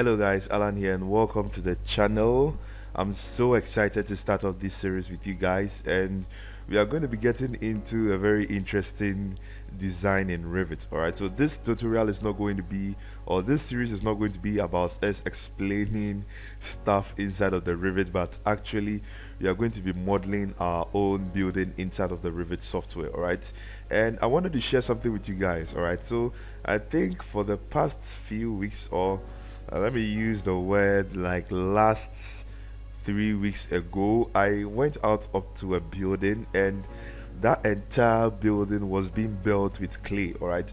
Hello guys, Alan here and welcome to the channel. I'm so excited to start off this series with you guys, and we are going to be getting into a very interesting design in Revit. Alright, so this tutorial is not going to be, or this series is not going to be about us explaining stuff inside of the Revit, but actually we are going to be modeling our own building inside of the Revit software. Alright, and I wanted to share something with you guys. Alright, so I think for the past few weeks, or let me use the word like last 3 weeks ago, I went out up to a building, and that entire building was being built with clay. All right,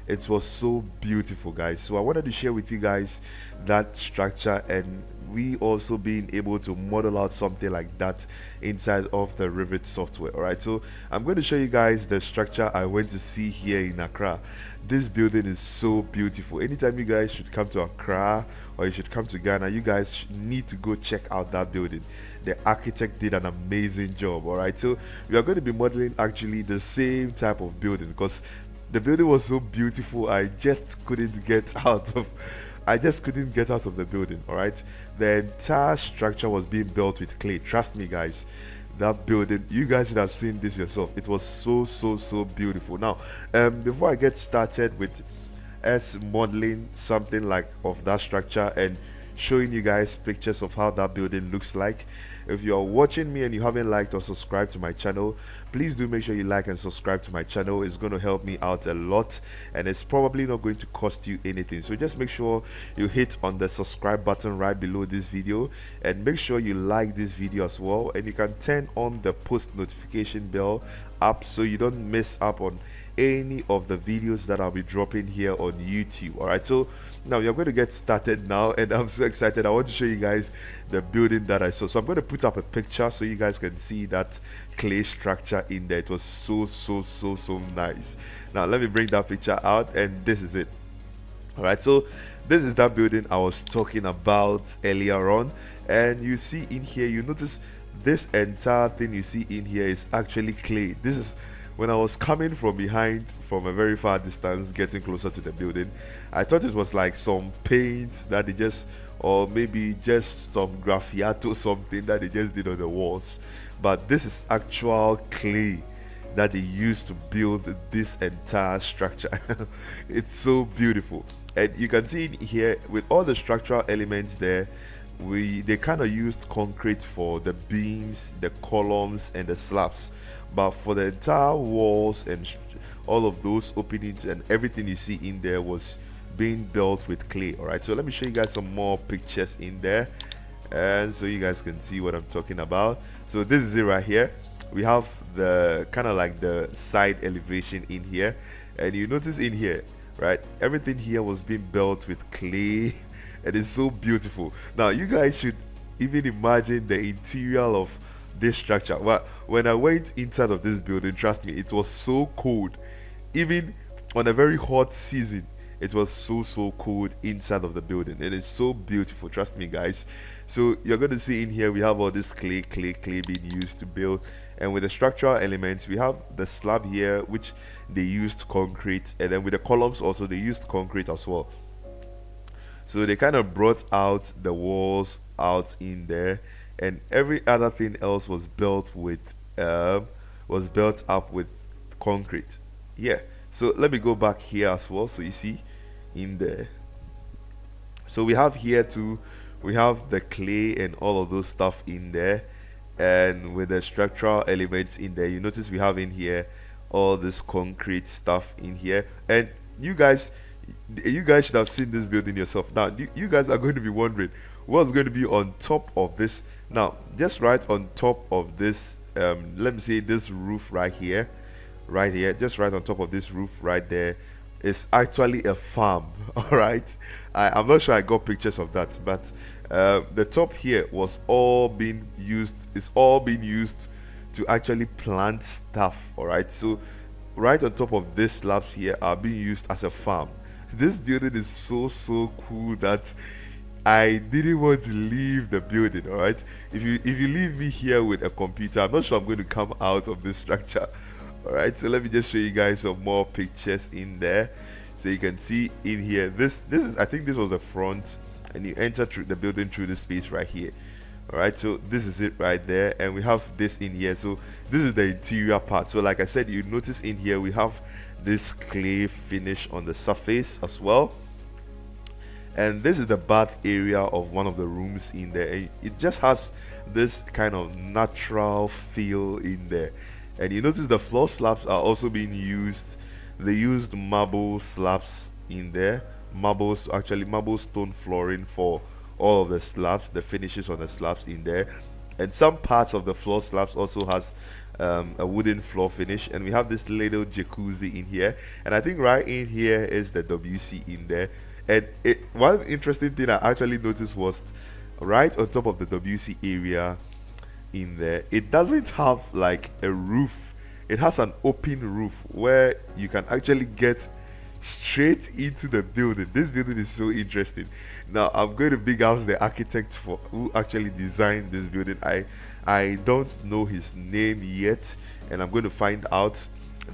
it was so beautiful, guys. So I wanted to share with you guys that structure, and we also being able to model out something like that inside of the Revit software. All right, so I'm going to show you guys the structure I went to see here in Accra. This building is so beautiful. Anytime you guys should come to Accra or you should come to Ghana, you guys need to go check out that building. The architect did an amazing job. All right, so we are going to be modeling actually the same type of building, because the building was so beautiful. I just couldn't get out of the building. All right, the entire structure was being built with clay. Trust me, guys, that building, you guys should have seen this yourself. It was so beautiful. Now, before I get started with us modeling something like of that structure and showing you guys pictures of how that building looks like, if you're watching me and you haven't liked or subscribed to my channel, please do make sure you like and subscribe to my channel. It's going to help me out a lot, and it's probably not going to cost you anything. So just make sure you hit on the subscribe button right below this video, and make sure you like this video as well, and you can turn on the post notification bell up so you don't miss up on any of the videos that I'll be dropping here on YouTube. All right, so now you're going to get started now, and I'm so excited. I want to show you guys the building that I saw. So I'm going to put up a picture so you guys can see that clay structure in there. It was so nice. Now let me bring that picture out, and this is it. All right, so this is that building I was talking about earlier on, and you see in here, you notice this entire thing you see in here is actually clay. This is when I was coming from behind, from a very far distance, getting closer to the building, I thought it was like some paint that they just, or maybe just some graffiato, something that they just did on the walls. But this is actual clay that they used to build this entire structure. It's so beautiful, and you can see in here with all the structural elements there, they kind of used concrete for the beams, the columns, and the slabs, but for the entire walls and all of those openings and everything you see in there was being built with clay. All right, so let me show you guys some more pictures in there, and so you guys can see what I'm talking about. So this is it right here. We have the kind of like the side elevation in here, and you notice in here, right, everything here was being built with clay. It is so beautiful. Now you guys should even imagine the interior of this structure. Well, when I went inside of this building, trust me, it was so cold. Even on a very hot season, it was so cold inside of the building. It is so beautiful, trust me, guys. So you're going to see in here we have all this clay being used to build, and with the structural elements we have the slab here, which they used concrete, and then with the columns also they used concrete as well. So they kind of brought out the walls out in there, and every other thing else was built up with concrete. Yeah. So let me go back here as well, so you see in there. So we have here too, we have the clay and all of those stuff in there, and with the structural elements in there, you notice we have in here all this concrete stuff in here, and you guys should have seen this building yourself. Now you guys are going to be wondering what's going to be on top of this. Now just right on top of this, let me say this roof right here, just right on top of this roof right there is actually a farm. All right, I'm not sure I got pictures of that, but the top here was all being used, it's all being used to actually plant stuff. All right, so right on top of these slabs here are being used as a farm. This building is so cool that I didn't want to leave the building. All right, if you leave me here with a computer, I'm not sure I'm going to come out of this structure. All right, so let me just show you guys some more pictures in there, so you can see in here. This is, I think this was the front and you enter through the building through this space right here. All right, so this is it right there, and we have this in here. So this is the interior part. So like I said, you notice in here we have this clay finish on the surface as well, and this is the bath area of one of the rooms in there. It just has this kind of natural feel in there. And you notice the floor slabs are also being used. They used marble slabs in there, marbles, actually marble stone flooring for all of the slabs, the finishes on the slabs in there. And some parts of the floor slabs also has a wooden floor finish. And we have this little jacuzzi in here, and I think right in here is the WC in there. And one interesting thing I actually noticed was right on top of the WC area in there, it doesn't have like a roof. It has an open roof where you can actually get straight into the building. This building is so interesting. Now I'm going to big house the architect for who actually designed this building. I don't know his name yet, and I'm going to find out.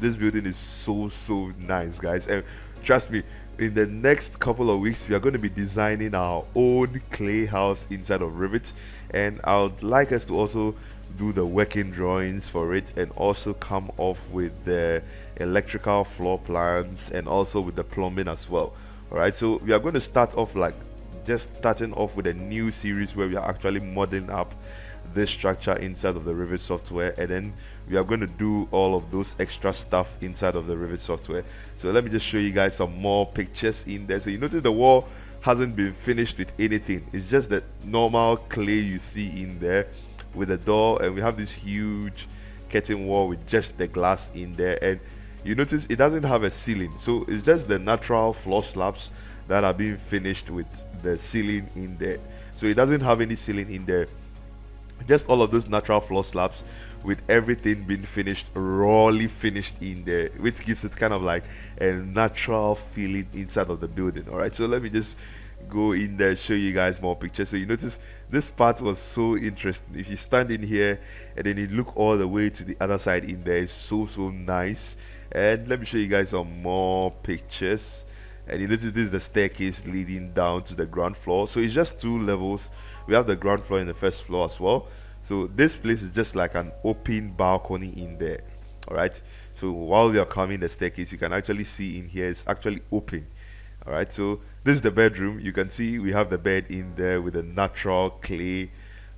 This building is so nice, guys, and trust me, in the next couple of weeks we are going to be designing our own clay house inside of Revit, and I would like us to also do the working drawings for it, and also come off with the electrical floor plans, and also with the plumbing as well. All right, so we are going to start off like just starting off with a new series where we are actually modeling up this structure inside of the Revit software, and then we are going to do all of those extra stuff inside of the Revit software. So let me just show you guys some more pictures in there. So you notice the wall hasn't been finished with anything. It's just the normal clay you see in there with the door, and we have this huge curtain wall with just the glass in there. And you notice it doesn't have a ceiling, so it's just the natural floor slabs that are being finished with the ceiling in there. So it doesn't have any ceiling in there, just all of those natural floor slabs with everything being finished, rawly finished in there, which gives it kind of like a natural feeling inside of the building. All right, so let me just go in there, show you guys more pictures. So you notice this part was so interesting. If you stand in here and then you look all the way to the other side in there, it's so nice. And let me show you guys some more pictures. And you notice this is the staircase leading down to the ground floor. So it's just 2 levels. We have the ground floor and the first floor as well. So this place is just like an open balcony in there. All right, so while you're coming the staircase, you can actually see in here it's actually open. All right, so this is the bedroom. You can see we have the bed in there with the natural clay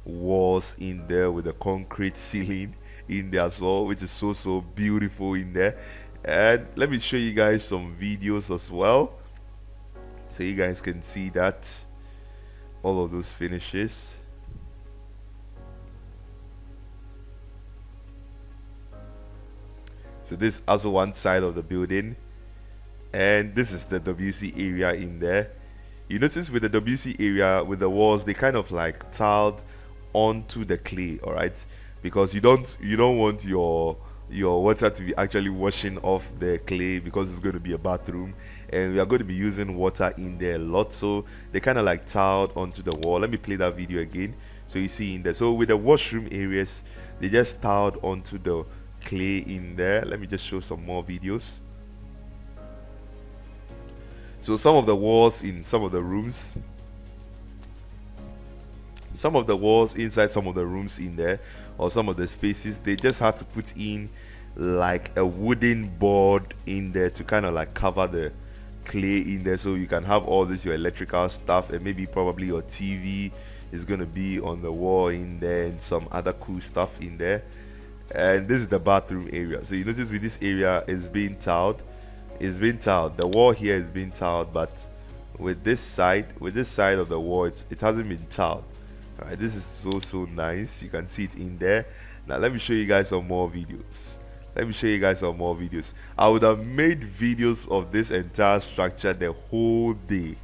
walls in there, with the concrete ceiling in there as well, which is so beautiful in there. And let me show you guys some videos as well, so you guys can see that all of those finishes. So this is also one side of the building, and this is the WC area in there. You notice with the WC area, with the walls, they kind of like tiled onto the clay. All right, because you don't want your water to be actually washing off the clay, because it's going to be a bathroom and we are going to be using water in there a lot. So they kind of like tiled onto the wall. Let me play that video again so you see in there. So with the washroom areas, they just tiled onto the clay in there. Let me just show some more videos. So some of the walls in some of the rooms, some of the walls inside some of the rooms in there, or some of the spaces, they just had to put in like a wooden board in there to kind of like cover the clay in there, so you can have all this your electrical stuff, and maybe probably your TV is going to be on the wall in there, and some other cool stuff in there. And this is the bathroom area. So you notice with this area is being tiled. It's been tiled. The wall here is being tiled, but with this side of the wall, it hasn't been tiled. All right, this is so nice. You can see it in there. Now let me show you guys some more videos. I would have made videos of this entire structure the whole day.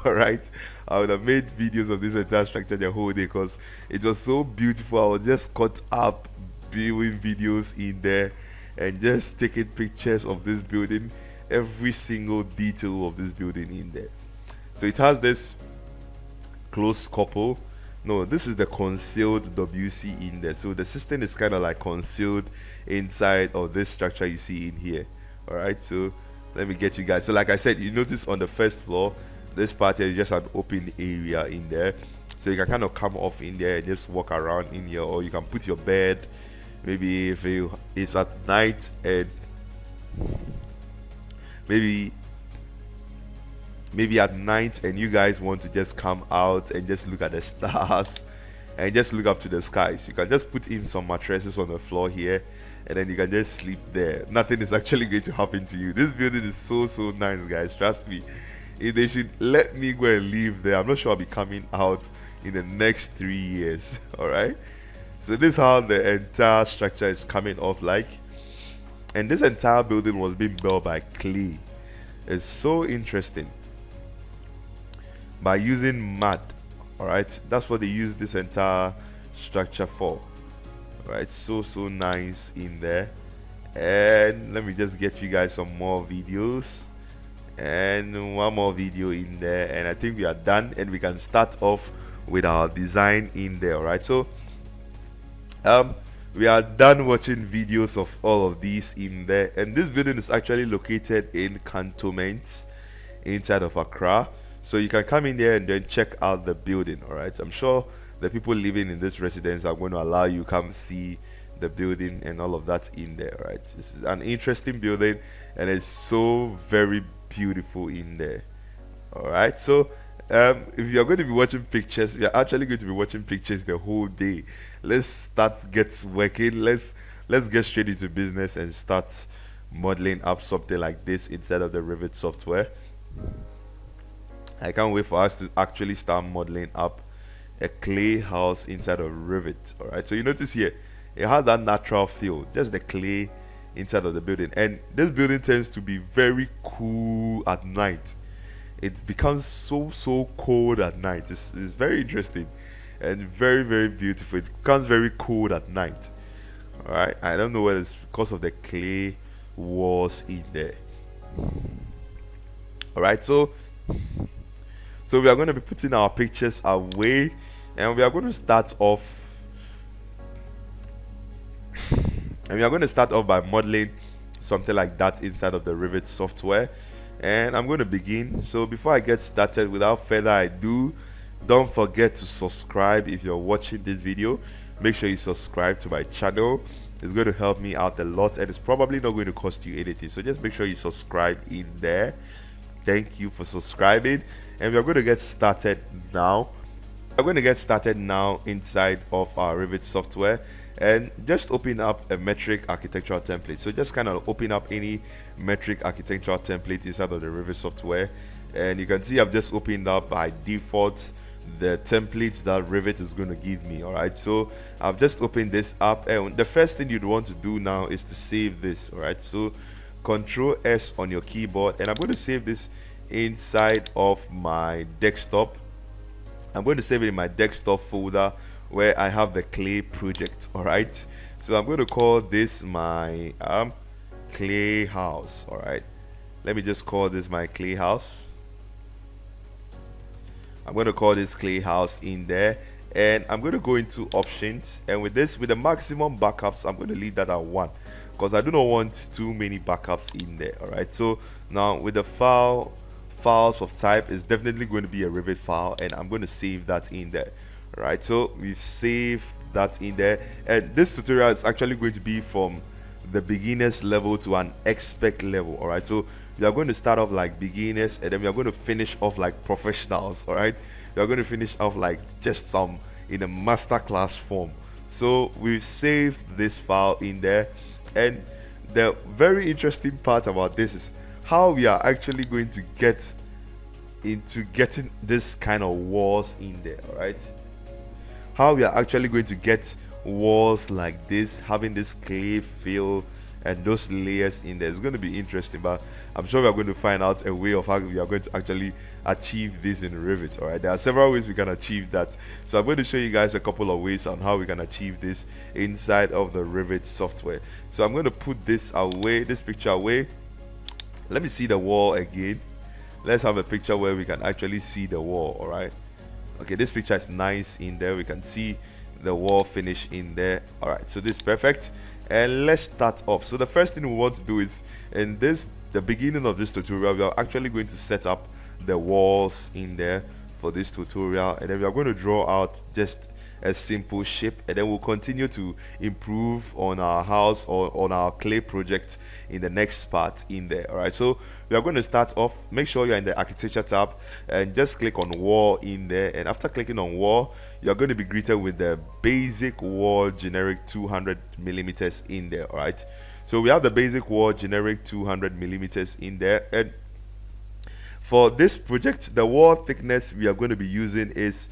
All right, I would have made videos of this entire structure the whole day, because it was so beautiful. I was just caught up viewing videos in there and just taking pictures of this building, every single detail of this building in there. So it has this close couple. No, this is the concealed WC in there. So the system is kind of like concealed inside of this structure you see in here. All right, so let me get you guys. So like I said, you notice on the first floor, This part here is just an open area in there, so you can kind of come off in there and just walk around in here, or you can put your bed. Maybe if it's at night, and maybe at night, and you guys want to just come out and just look at the stars and just look up to the skies, you can just put in some mattresses on the floor here, and then you can just sleep there. Nothing is actually going to happen to you. This building is so nice, guys, trust me. If they should let me go and live there, I'm not sure I'll be coming out in the next 3 years. All right, so this is how the entire structure is coming off like, and this entire building was being built by clay. It's so interesting, by using mud. All right, that's what they use this entire structure for. All right, so nice in there. And let me just get you guys some more videos, and one more video in there, and I think we are done, and we can start off with our design in there. All right, so we are done watching videos of all of these in there, and this building is actually located in cantonments inside of Accra, so you can come in there and then check out the building. All right, I'm sure the people living in this residence are going to allow you come see the building and all of that in there. Right, this is an interesting building, and it's so very beautiful in there. All right, so if you're going to be watching pictures, we are actually going to be watching pictures the whole day. Let's start get working. Let's get straight into business and start modeling up something like this instead of the Revit software. I can't wait for us to actually start modeling up a clay house inside of Revit. All right, so you notice here it has that natural feel, just the clay inside of the building, and this building tends to be very cool at night. It becomes so cold at night. It's very interesting and very beautiful. It becomes very cold at night. All right, I don't know whether it's because of the clay walls in there. All right, so we are going to be putting our pictures away, and we are going to start off by modeling something like that inside of the Revit software, and I'm going to begin. So before I get started, without further ado, don't forget to subscribe. If you're watching this video, make sure you subscribe to my channel. It's going to help me out a lot, and it's probably not going to cost you anything, so just make sure you subscribe in there. Thank you for subscribing, and we're going to get started now. We're going to get started now inside of our Revit software, and just open up a metric architectural template. So just kind of open up any metric architectural template inside of the Revit software, and you can see I've just opened up by default the templates that Revit is going to give me. All right, so I've just opened this up, and the first thing you'd want to do now is to save this. All right, so Control S on your keyboard, and I'm going to save this inside of my desktop. I'm going to save it in my desktop folder where I have the clay project. All right, so I'm going to call this my clay house. All right, let me just call this my clay house. I'm going to call this clay house in there, and I'm going to go into options, and with the maximum backups, I'm going to leave that at 1 because I do not want too many backups in there. All right, so now with the files of type, is definitely going to be a Revit file, and I'm going to save that in there. All right, so we've saved that in there, and this tutorial is actually going to be from the beginners level to an expert level. All right, so we are going to start off like beginners, and then we are going to finish off like professionals. All right, we are going to finish off like just some in a masterclass form. So we've saved this file in there, and the very interesting part about this is how we are actually going to get into getting this kind of walls in there. All right, how we are actually going to get walls like this, having this clay feel and those layers in there. It's going to be interesting, but I'm sure we are going to find out a way of how we are going to actually achieve this in Revit. All right, there are several ways we can achieve that, so I'm going to show you guys a couple of ways on how we can achieve this inside of the Revit software. So I'm going to put this away, this picture away. Let me see the wall again. Let's have a picture where we can actually see the wall. All right, okay, this picture is nice in there. We can see the wall finish in there. All right, so this is perfect, and let's start off. So the first thing we want to do is, in the beginning of this tutorial, we are actually going to set up the walls in there for this tutorial, and then we are going to draw out just a simple shape, and then we'll continue to improve on our house or on our clay project in the next part in there. All right, so we are going to start off. Make sure you're in the architecture tab and just click on wall in there, and after clicking on wall, you're going to be greeted with the basic wall generic 200 millimeters in there. All right, so we have the basic wall generic 200 millimeters in there, and for this project, the wall thickness we are going to be using is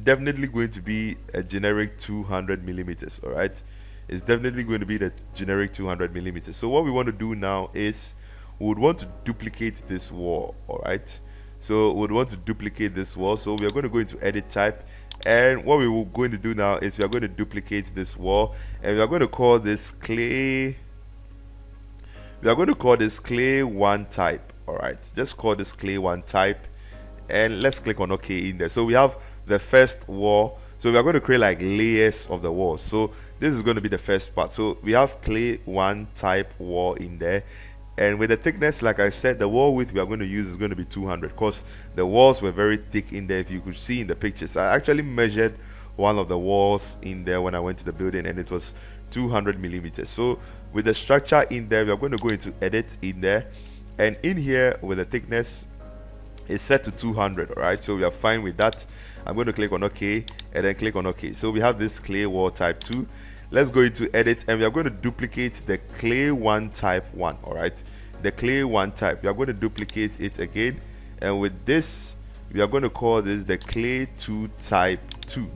definitely going to be a generic 200 millimeters. All right, it's definitely going to be the generic 200 millimeters. So what we want to do now is we would want to duplicate this wall. All right, so we would want to duplicate this wall, so we are going to go into edit type, and what we are going to do now is we are going to duplicate this wall, and we are going to call this clay, we are going to call this clay 1 type. All right, just call this clay 1 type, and let's click on OK in there. So we have the first wall, so we are going to create like layers of the wall. So this is going to be the first part. So we have clay 1 type wall in there, and with the thickness, like I said, the wall width we are going to use is going to be 200 because the walls were very thick in there. If you could see in the pictures, I actually measured one of the walls in there when I went to the building, and it was 200 millimeters. So with the structure in there, we are going to go into edit in there, and in here with the thickness it's set to 200. All right, so we are fine with that. I'm going to click on OK and then click on OK. So we have this clay wall type 2. Let's go into edit, and we are going to duplicate the clay 1 type 1. All right, the clay 1 type, we are going to duplicate it again, and with this we are going to call this the clay 2 type 2.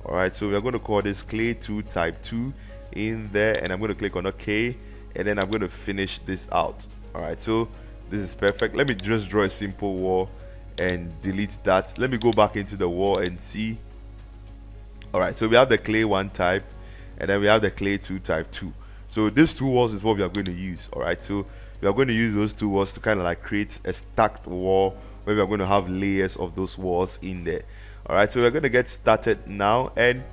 All right, so we are going to call this clay 2 type 2 in there, and I'm going to click on OK, and then I'm going to finish this out. All right, so this is perfect. Let me just draw a simple wall and delete that. Let me go back into the wall and see. All right, so we have the clay 1 type, and then we have the clay 2 type 2. So these two walls is what we are going to use. All right, so we are going to use those two walls to kind of like create a stacked wall where we are going to have layers of those walls in there. All right, so we're going to get started now, and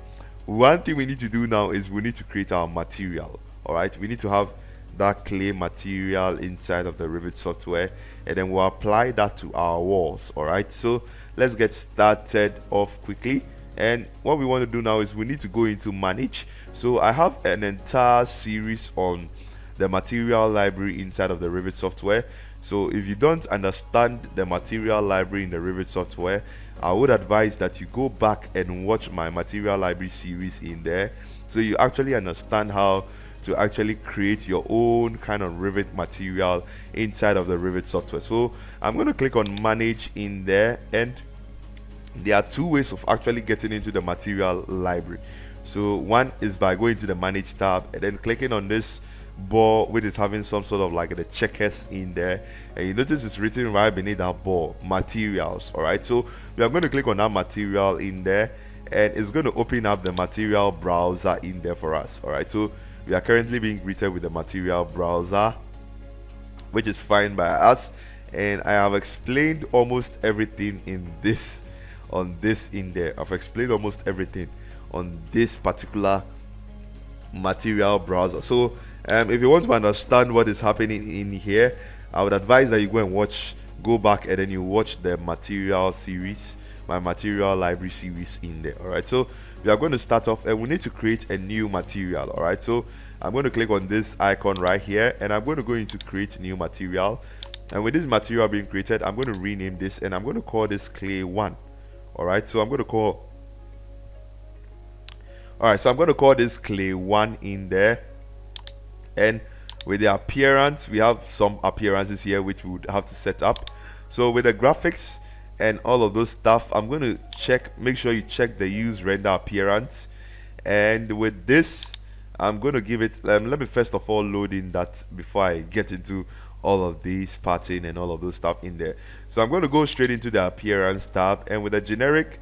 one thing we need to do now is we need to create our material. All right, we need to have that clay material inside of the Revit software, and then we'll apply that to our walls. All right, so let's get started off quickly, and what we want to do now is we need to go into manage. So I have an entire series on the material library inside of the Revit software. So if you don't understand the material library in the Revit software, I would advise that you go back and watch my material library series in there, so you actually understand how to actually create your own kind of Revit material inside of the Revit software. So I'm going to click on manage in there, and there are two ways of actually getting into the material library. So one is by going to the manage tab and then clicking on this ball which is having some sort of like the checkers in there, and you notice it's written right beneath that ball, materials. All right, so we are going to click on that material in there, and it's going to open up the material browser in there for us. All right, so we are currently being greeted with the material browser, which is fine by us, and I have explained almost everything in this on this in there. I've explained almost everything on this particular material browser. So if you want to understand what is happening in here, I would advise that you go back and then you watch the material series, my material library series in there. All right, so we are going to start off, and we need to create a new material. All right, so I'm going to click on this icon right here, and I'm going to go into create new material, and with this material being created, I'm going to rename this, and I'm going to call this clay 1. All right, so I'm going to call this clay 1 in there, and with the appearance, we have some appearances here which we would have to set up. So with the graphics and all of those stuff, I'm going to make sure you check the use render appearance, and with this I'm going to give it let me first of all load in that before I get into all of these pattern and all of those stuff in there. So I'm going to go straight into the appearance tab, and with the generic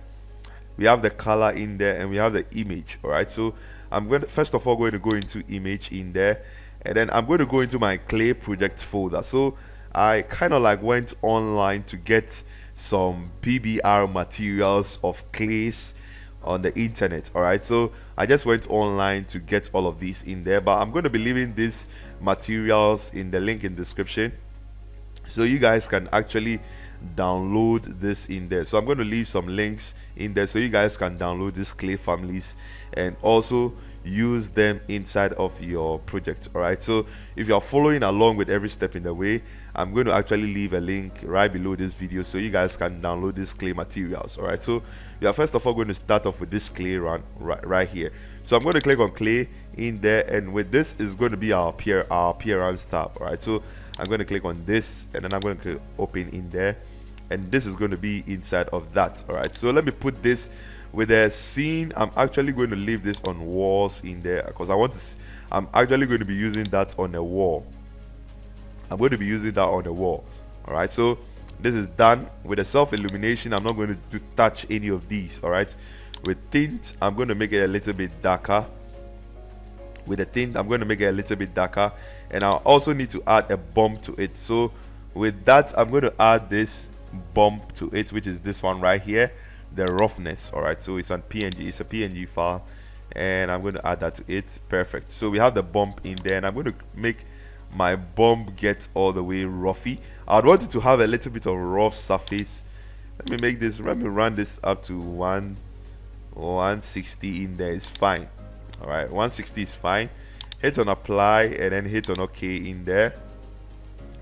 we have the color in there, and we have the image. All right, so I'm going to first of all go into image in there, and then I'm going to go into my clay project folder. So I kind of like went online to get some PBR materials of clays on the internet. All right, so I just went online to get all of these in there, but I'm going to be leaving these materials in the link in description, so you guys can actually download this in there. So I'm going to leave some links in there so you guys can download these clay families and also use them inside of your project. All right, so if you're following along with every step in the way, I'm going to actually leave a link right below this video so you guys can download these clay materials. All right, so we are first of all going to start off with this clay run right here. So I'm going to click on clay in there, and with this is going to be our appearance tab. All right, so I'm going to click on this, and then I'm going to click open in there, and this is going to be inside of that. All right, so let me put this with a scene. I'm actually going to leave this on walls in there because I'm actually going to be using that on a wall. I'm going to be using that on the wall. All right, so this is done with the self illumination. I'm not going to touch any of these. All right, with tint, I'm going to make it a little bit darker. With the tint, I'm going to make it a little bit darker, and I also need to add a bump to it. So with that, I'm going to add this bump to it, which is this one right here, the roughness. All right, so it's on PNG, it's a PNG file, and I'm going to add that to it. Perfect. So we have the bump in there, and I'm going to make my bump get all the way roughy. I'd want it to have a little bit of rough surface. Let me run this up to 160 in there is fine. All right, 160 is fine. Hit on apply and then hit on OK in there.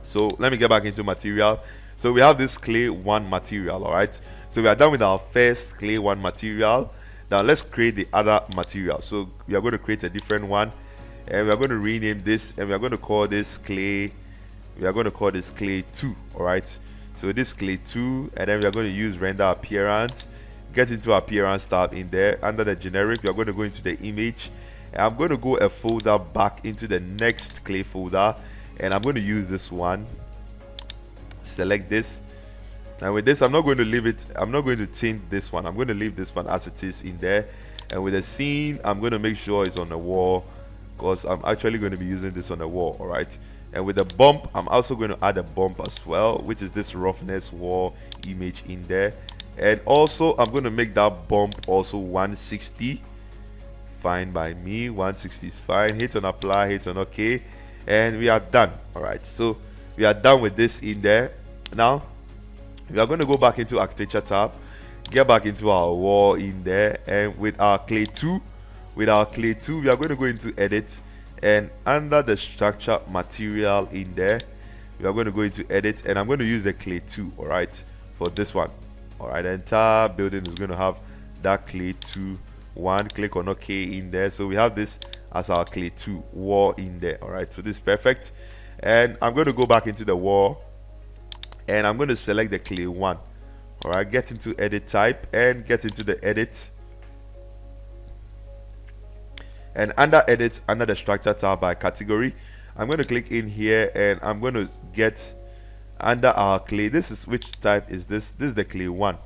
So let me get back into material. So we have this clay 1 material. All right, so we are done with our first clay 1 material. Now let's create the other material. So we are going to create a different one, and we are going to rename this, and we are going to call this clay 2. All right, so this clay 2, and then we are going to use render appearance. Get into appearance tab in there. Under the generic, we are going to go into the image, and I'm going to go a folder back into the next clay folder, and I'm going to use this one. Select this, and with this, I'm not going to tint this one. I'm going to leave this one as it is in there. And with the scene, I'm going to make sure it's on the wall because I'm actually going to be using this on the wall. All right, and with the bump, I'm also going to add a bump as well, which is this roughness wall image in there. And also I'm going to make that bump also 160. Fine by me, 160 is fine. Hit on apply, hit on OK, and we are done. All right, so we are done with this in there. Now we are going to go back into architecture tab, get back into our wall in there, and with our clay 2, we are going to go into edit, and under the structure material in there, we are going to go into edit, and I'm going to use the clay 2. All right, for this one. All right, the entire building is going to have that clay 2 1. Click on OK in there. So we have this as our clay 2 wall in there. All right, so this is perfect, and I'm going to go back into the wall, and I'm going to select the clay 1. All right, get into edit type and get into the edit, and under edit, under the structure tab by category, I'm going to click in here, and I'm going to get under our clay. This is, which type is this? This is the clay 1.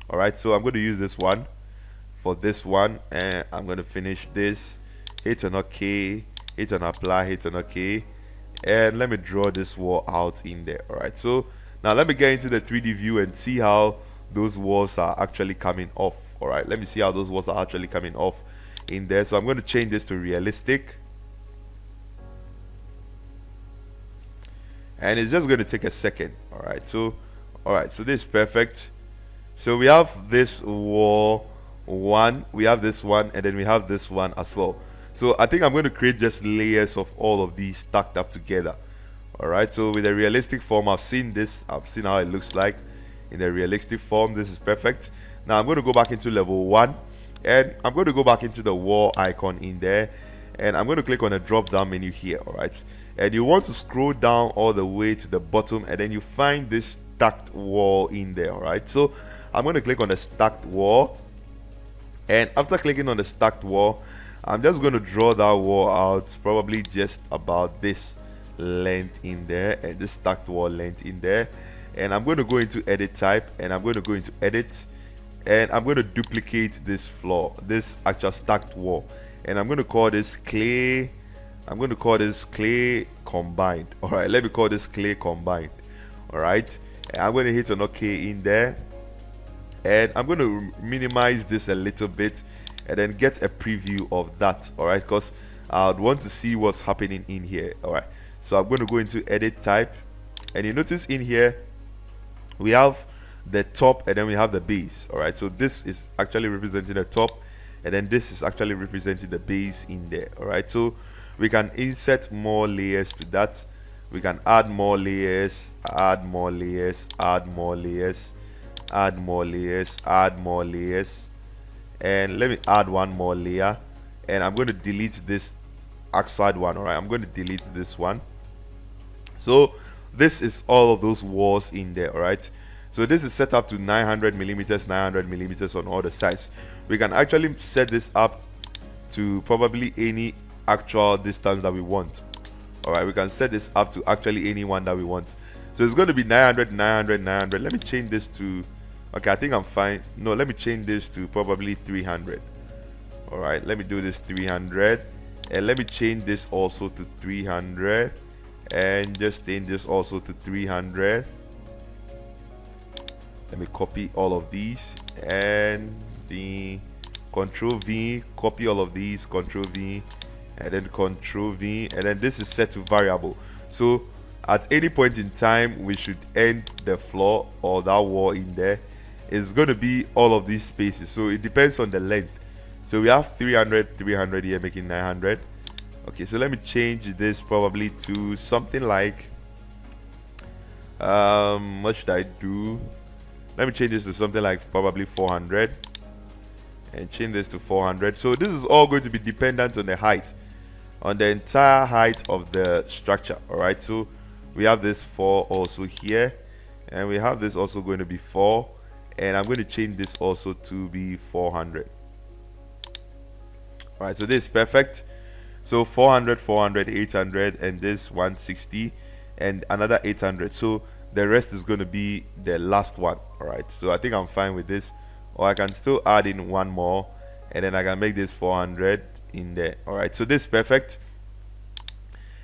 All right, so I'm going to use this one for this one, and I'm going to finish this. Hit on OK, hit on apply, hit on OK, and let me draw this wall out in there. All right, so now let me get into the 3D view and see how those walls are actually coming off. All right, let me see how those walls are actually coming off in there. So I'm going to change this to realistic, and it's just going to take a second. All right, so this is perfect. So we have this wall 1, we have this one, and then we have this one as well. So I think I'm going to create just layers of all of these stacked up together. All right, so with a realistic form, I've seen how it looks like in the realistic form. This is perfect. Now I'm going to go back into level 1, and I'm going to go back into the wall icon in there, and I'm going to click on the drop down menu here. All right, and you want to scroll down all the way to the bottom, and then you find this stacked wall in there. All right, so I'm going to click on the stacked wall, and after clicking on the stacked wall, I'm just going to draw that wall out, probably just about this length in there, and this stacked wall length in there. And I'm going to go into edit type, and I'm going to go into edit, and I'm going to duplicate this floor, this actual stacked wall, and I'm going to call this clay. I'm going to call this clay combined. All right, let me call this clay combined. All right, and I'm going to hit on OK in there, and I'm going to minimize this a little bit, and then get a preview of that. All right, because I would want to see what's happening in here. All right, so I'm going to go into edit type, and you notice in here we have the top and then we have the base. All right, so this is actually representing the top and then this is actually representing the base in there. All right, so we can insert more layers to that. We can add more layers, add more layers, add more layers, add more layers, add more layers, and let me add one more layer, and I'm going to delete this outside one. All right, I'm going to delete this one. So this is all of those walls in there. All right, so this is set up to 900 millimeters, 900 millimeters on all the sides. We can actually set this up to probably any actual distance that we want. All right, we can set this up to actually any one that we want. So it's going to be 900, 900, 900. Let me change this to, okay, I think I'm fine. No, let me change this to probably 300. All right, let me do this 300, and let me change this also to 300, and just change this also to 300. Let me copy all of these, and the Control V, copy all of these, Control V, and then Control V, and then this is set to variable. So at any point in time we should end the floor or that wall in there. It's going to be all of these spaces, so it depends on the length. So we have 300, 300 here, making 900. Okay, so let me change this probably to something like what should I do? Let me change this to something like probably 400, and change this to 400. So this is all going to be dependent on the height, on the entire height of the structure. All right, so we have this 4 also here, and we have this also going to be 4, and I'm going to change this also to be 400. All right, so this is perfect. So 400, 400, 800, and this 160, and another 800. So the rest is going to be the last one. All right, so I think I'm fine with this, or I can still add in one more, and then I can make this 400 in there. All right, so this is perfect.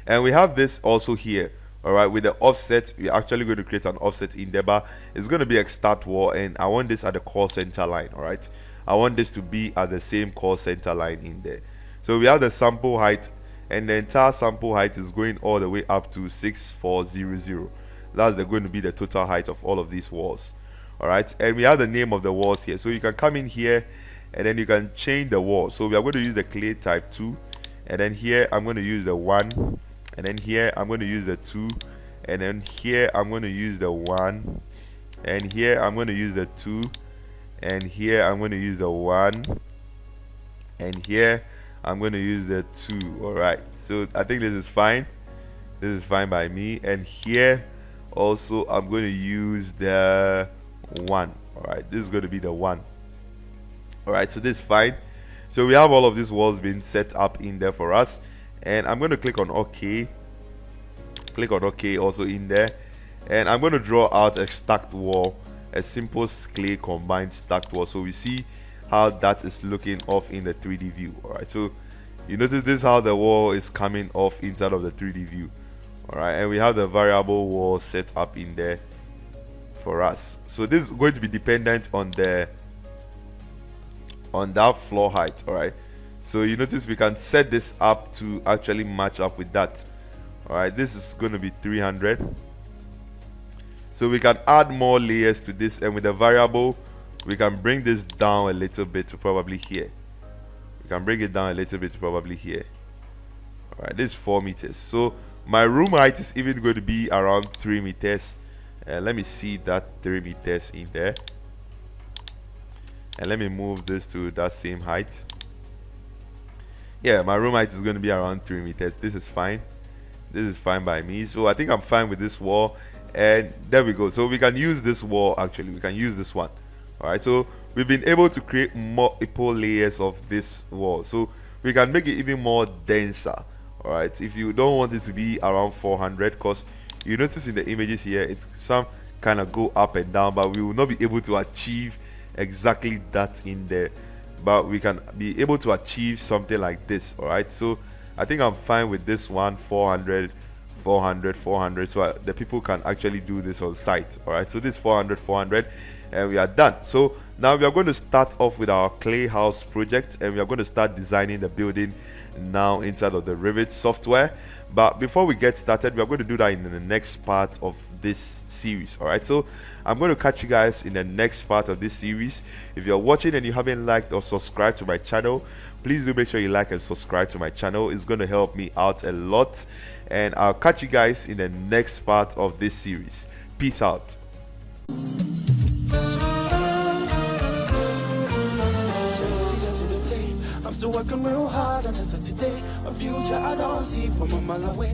And we have this also here. All right, with the offset, we're actually going to create an offset in there, but it's going to be a start wall, and I want this at the core center line. All right, I want this to be at the same core center line in there. So we have the sample height, and the entire sample height is going all the way up to 6400. That's going to be the total height of all of these walls. All right, and we have the name of the walls here, so you can come in here and then you can change the wall. So we are going to use the clay type 2, and then here I'm going to use the 1, and then here I'm going to use the 2, and then here I'm going to use the 1, and here I'm going to use the 2, and here I'm going to use the 1, and here I'm going to use the 2. All right, so I think this is fine. This is fine by me. And here also I'm going to use the 1. All right, this is going to be the 1. All right, so this is fine. So we have all of these walls being set up in there for us, and I'm going to click on OK. Click on OK also in there, and I'm going to draw out a stacked wall, a simple clay combined stacked wall, so we see how that is looking off in the 3D view. All right, so you notice this is how the wall is coming off inside of the 3D view. All right, and we have the variable wall set up in there for us. So this is going to be dependent on that floor height. All right, so you notice we can set this up to actually match up with that. All right, this is going to be 300. So we can add more layers to this, and with the variable we can bring this down a little bit to probably here. We can bring it down a little bit to probably here. All right, this is 4 meters. So my room height is even going to be around 3 meters. Let me see that 3 meters in there, and let me move this to that same height. Yeah, my room height is going to be around 3 meters. This is fine. This is fine by me. So I think I'm fine with this wall, and there we go. So we can use this wall. Actually, we can use this one. All right, so we've been able to create multiple layers of this wall, so we can make it even more denser. All right, if you don't want it to be around 400, because you notice in the images here it's some kind of go up and down, but we will not be able to achieve exactly that in there, but we can be able to achieve something like this. All right, so I think I'm fine with this one, 400, 400, 400, so the people can actually do this on site. All right, so this 400, 400, and we are done. So now we are going to start off with our clay house project, and we are going to start designing the building now inside of the Revit software. But before we get started, we are going to do that in the next part of this series. All right, so I'm going to catch you guys in the next part of this series. If you're watching and you haven't liked or subscribed to my channel, please do make sure you like and subscribe to my channel. It's going to help me out a lot, and I'll catch you guys in the next part of this series. Peace out. I'm still working real hard on a Saturday. A future I don't see from a mile away.